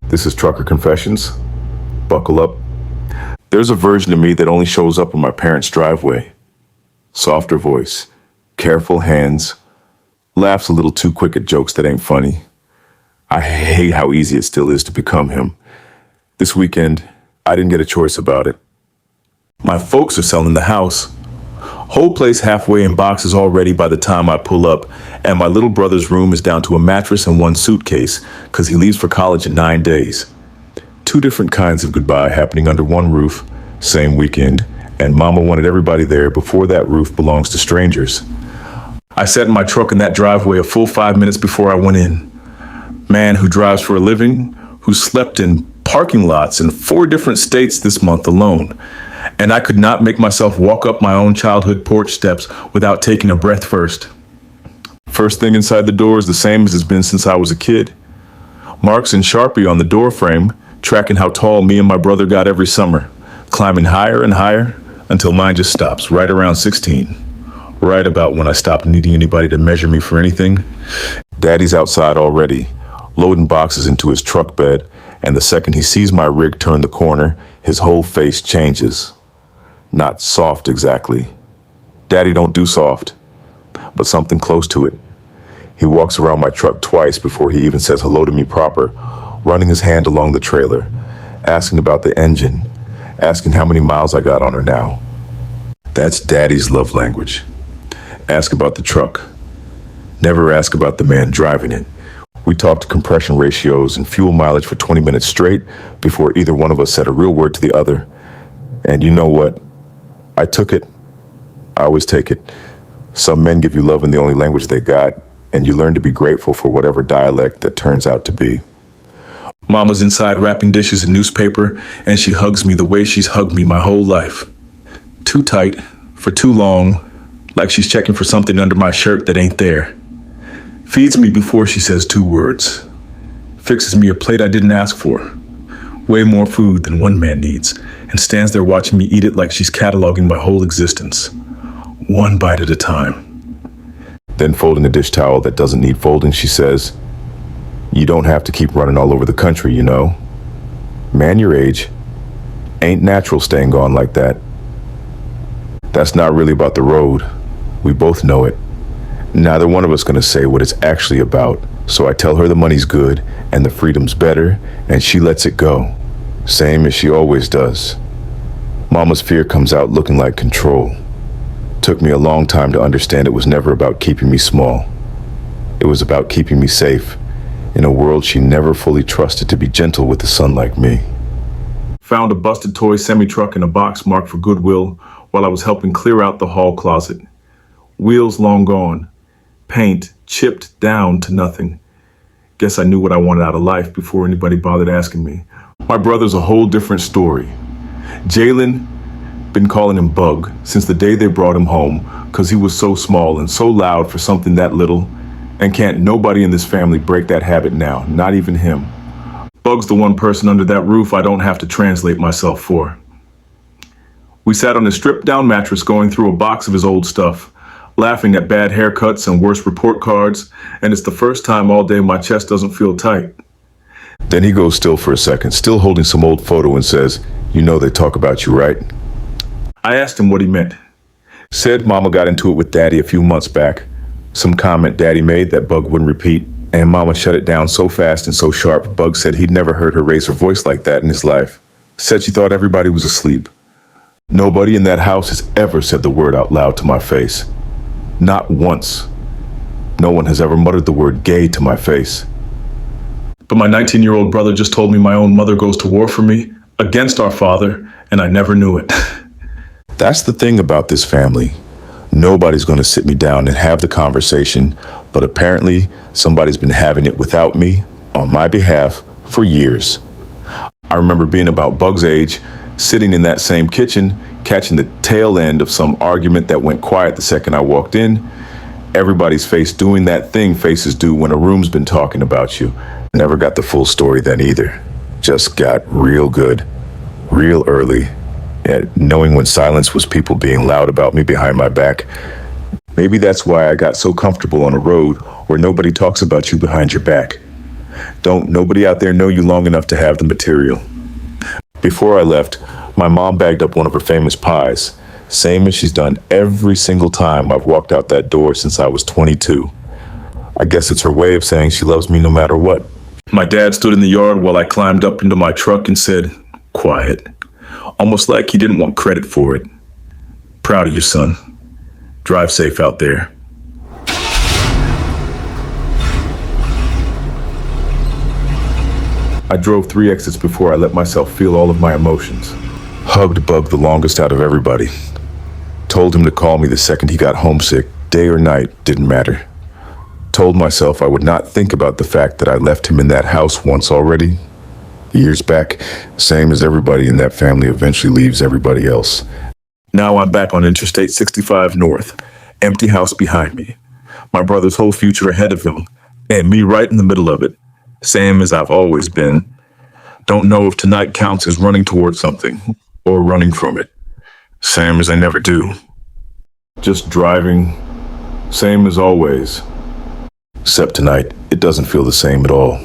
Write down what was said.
This is Trucker Confessions. Buckle up. There's a version of me that only shows up in my parents' driveway. Softer voice, careful hands, laughs a little too quick at jokes that ain't funny. I hate how easy it still is to become him. This weekend, I didn't get a choice about it. My folks are selling the house. Whole place halfway in boxes already by the time I pull up, and my little brother's room is down to a mattress and one suitcase, cause he leaves for college in 9 days. 2 different kinds of goodbye happening under one roof, same weekend, and mama wanted everybody there before that roof belongs to strangers. I sat in my truck in that driveway a full 5 minutes before I went in. Man who drives for a living, who slept in parking lots in 4 different states this month alone. And I could not make myself walk up my own childhood porch steps without taking a breath first. First thing inside the door is the same as it's been since I was a kid. Marks in Sharpie on the door frame, tracking how tall me and my brother got every summer, climbing higher and higher until mine just stops right around 16. Right about when I stopped needing anybody to measure me for anything. Daddy's outside already, loading boxes into his truck bed, and the second he sees my rig turn the corner, his whole face changes. Not soft exactly. Daddy don't do soft, but something close to it. He walks around my truck twice before he even says hello to me proper, running his hand along the trailer, asking about the engine, asking how many miles I got on her now. That's Daddy's love language. Ask about the truck. Never ask about the man driving it. We talked compression ratios and fuel mileage for 20 minutes straight before either one of us said a real word to the other. And you know what? I took it. I always take it. Some men give you love in the only language they got, and you learn to be grateful for whatever dialect that turns out to be. Mama's inside wrapping dishes in newspaper, and she hugs me the way she's hugged me my whole life. Too tight, for too long, like she's checking for something under my shirt that ain't there. Feeds me before she says 2 words. Fixes me a plate I didn't ask for. Way more food than one man needs, and stands there watching me eat it like she's cataloging my whole existence. 1 bite at a time. Then folding a dish towel that doesn't need folding, she says, "You don't have to keep running all over the country, you know. Man your age ain't natural staying gone like that. That's not really about the road. We both know it. Neither one of us gonna say what it's actually about, so I tell her the money's good and the freedom's better, and she lets it go. Same as she always does. Mama's fear comes out looking like control. Took me a long time to understand it was never about keeping me small. It was about keeping me safe in a world she never fully trusted to be gentle with a son like me." Found a busted toy semi-truck in a box marked for Goodwill while I was helping clear out the hall closet. Wheels long gone. Paint chipped down to nothing. Guess I knew what I wanted out of life before anybody bothered asking me. My brother's a whole different story. Jalen, been calling him Bug since the day they brought him home, cause he was so small and so loud for something that little, and can't nobody in this family break that habit now, not even him. Bug's the one person under that roof I don't have to translate myself for. We sat on a stripped down mattress going through a box of his old stuff, laughing at bad haircuts and worse report cards, and it's the first time all day my chest doesn't feel tight. Then he goes still for a second, still holding some old photo, and says, "You know they talk about you, right?" I asked him what he meant. Said Mama got into it with Daddy a few months back. Some comment Daddy made that Bug wouldn't repeat, and Mama shut it down so fast and so sharp, Bug said he'd never heard her raise her voice like that in his life. Said she thought everybody was asleep. Nobody in that house has ever said the word out loud to my face. Not once. No one has ever muttered the word gay to my face. But my 19-year-old brother just told me my own mother goes to war for me, against our father, and I never knew it. That's the thing about this family. Nobody's going to sit me down and have the conversation, but apparently somebody's been having it without me, on my behalf, for years. I remember being about Bug's age, sitting in that same kitchen, catching the tail end of some argument that went quiet the second I walked in. Everybody's face doing that thing faces do when a room's been talking about you. Never got the full story then either. Just got real good, real early, at knowing when silence was people being loud about me behind my back. Maybe that's why I got so comfortable on a road where nobody talks about you behind your back. Don't nobody out there know you long enough to have the material. Before I left, my mom bagged up one of her famous pies, same as she's done every single time I've walked out that door since I was 22. I guess it's her way of saying she loves me no matter what. My dad stood in the yard while I climbed up into my truck and said, "Quiet," almost like he didn't want credit for it. "Proud of you, son. Drive safe out there." I drove 3 exits before I let myself feel all of my emotions. Hugged Bug the longest out of everybody. Told him to call me the second he got homesick, day or night, didn't matter. Told myself I would not think about the fact that I left him in that house once already. Years back, same as everybody in that family eventually leaves everybody else. Now I'm back on Interstate 65 North, empty house behind me. My brother's whole future ahead of him, and me right in the middle of it. Same as I've always been. Don't know if tonight counts as running towards something, or running from it. Same as I never do. Just driving, same as always. Except tonight, it doesn't feel the same at all.